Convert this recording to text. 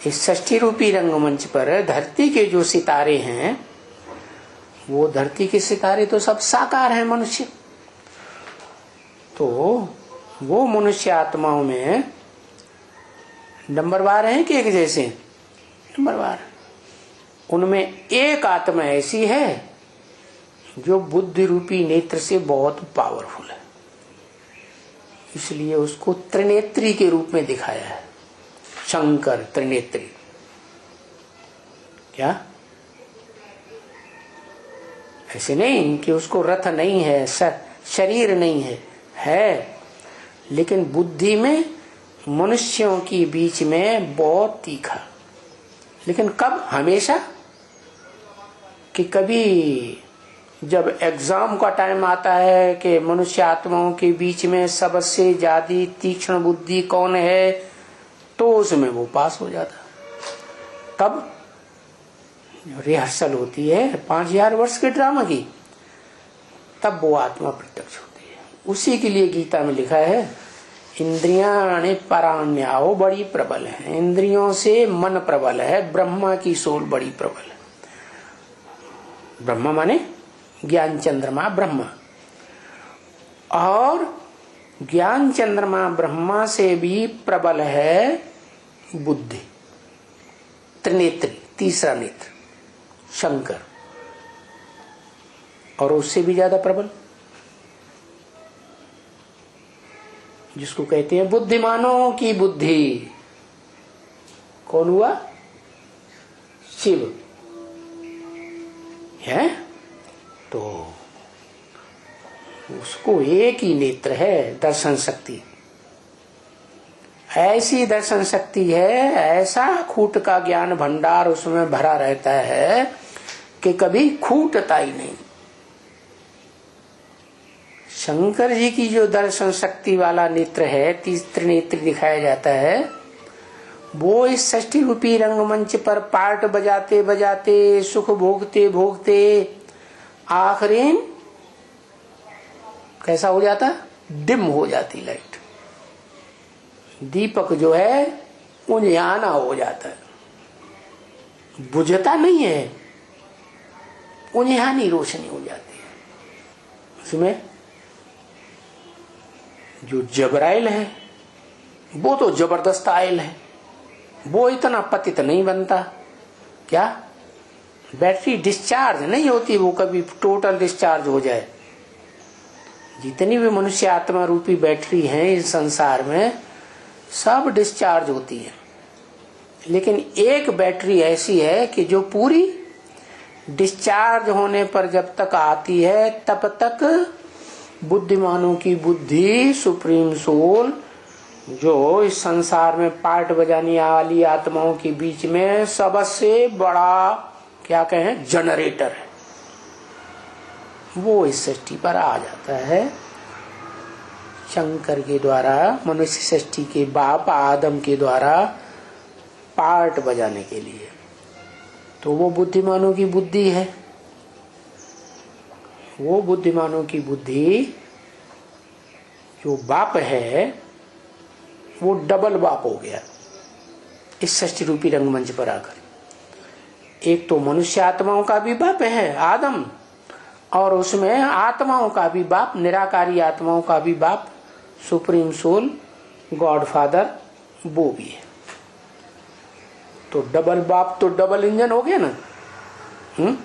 इस षष्ठी रूपी रंगमंच पर धरती के जो सितारे हैं, वो धरती के सितारे तो सब साकार हैं मनुष्य। तो वो मनुष्य आत्माओं में नंबरवार हैं कि एक जैसे? नंबरवार। उनमें एक आत्मा ऐसी है जो बुद्धि रूपी नेत्र से बहुत पावरफुल है, इसलिए उसको त्रिनेत्री के रूप में दिखाया है। शंकर त्रिनेत्री। क्या? ऐसे नहीं कि उसको रथ नहीं है, शरीर नहीं है, लेकिन बुद्धि में मनुष्यों की बीच में बहुत तीखा। लेकिन कब? हमेशा कि कभी जब एग्जाम का टाइम आता है कि मनुष्य आत्माओं के बीच में सबसे ज्यादा तीक्ष्ण बुद्धि कौन है, तो उसमें वो पास हो जाता। तब रिहर्सल होती है 5000 वर्ष के ड्रामा की, तब वो आत्मा प्रत्यक्ष होती है। उसी के लिए गीता में लिखा है, इंद्रियाणि पराण्याओ बड़ी प्रबल है। इंद्रियों से मन प्रबल है, ब्रह्मा की सोल बड़ी प्रबल है। ब्रह्मा माने ज्ञान चंद्रमा ब्रह्मा, और ज्ञान चंद्रमा ब्रह्मा से भी प्रबल है बुद्धि, त्रिनेत्री, तीसरा नेत्र शंकर, और उससे भी ज्यादा प्रबल जिसको कहते हैं बुद्धिमानों की बुद्धि। कौन हुआ? शिव है। तो उसको एक ही नेत्र है, दर्शन शक्ति। ऐसी दर्शन शक्ति है, ऐसा खूट का ज्ञान भंडार उसमें भरा रहता है कि कभी खूटता ही नहीं। शंकर जी की जो दर्शन शक्ति वाला नेत्र है, तीसरे नेत्र दिखाया जाता है, वो इस षष्ठी रूपी रंगमंच पर पार्ट बजाते बजाते, सुख भोगते भोगते आखिरी कैसा हो जाता? डिम हो जाती लाइट। दीपक जो है उजियाना हो जाता है, बुझता नहीं है, उजियानी रोशनी हो जाती है। उसमें जो जबराइल है वो तो जबरदस्त आयल है, वो इतना पतित नहीं बनता। क्या? बैटरी डिस्चार्ज नहीं होती, वो कभी टोटल डिस्चार्ज हो जाए। जितनी भी मनुष्य आत्मा रूपी बैटरी है इस संसार में, सब डिस्चार्ज होती है, लेकिन एक बैटरी ऐसी है कि जो पूरी डिस्चार्ज होने पर जब तक आती है तब तक बुद्धिमानों की बुद्धि, सुप्रीम सोल, जो इस संसार में पार्ट बजाने वाली आत्माओं के बीच में सबसे बड़ा क्या कहें जनरेटर है, वो इस सृष्टि पर आ जाता है शंकर के द्वारा, मनुष्य सृष्टि के बाप आदम के द्वारा पार्ट बजाने के लिए। तो वो बुद्धिमानों की बुद्धि है। वो बुद्धिमानों की बुद्धि जो बाप है वो डबल बाप हो गया इस षष्ठी रूपी रंगमंच पर आकर। एक तो मनुष्य आत्माओं का भी बाप है आदम, और उसमें आत्माओं का भी बाप, निराकारी आत्माओं का भी बाप सुप्रीम सोल गॉड फादर वो भी है। तो डबल बाप तो डबल इंजन हो गया ना।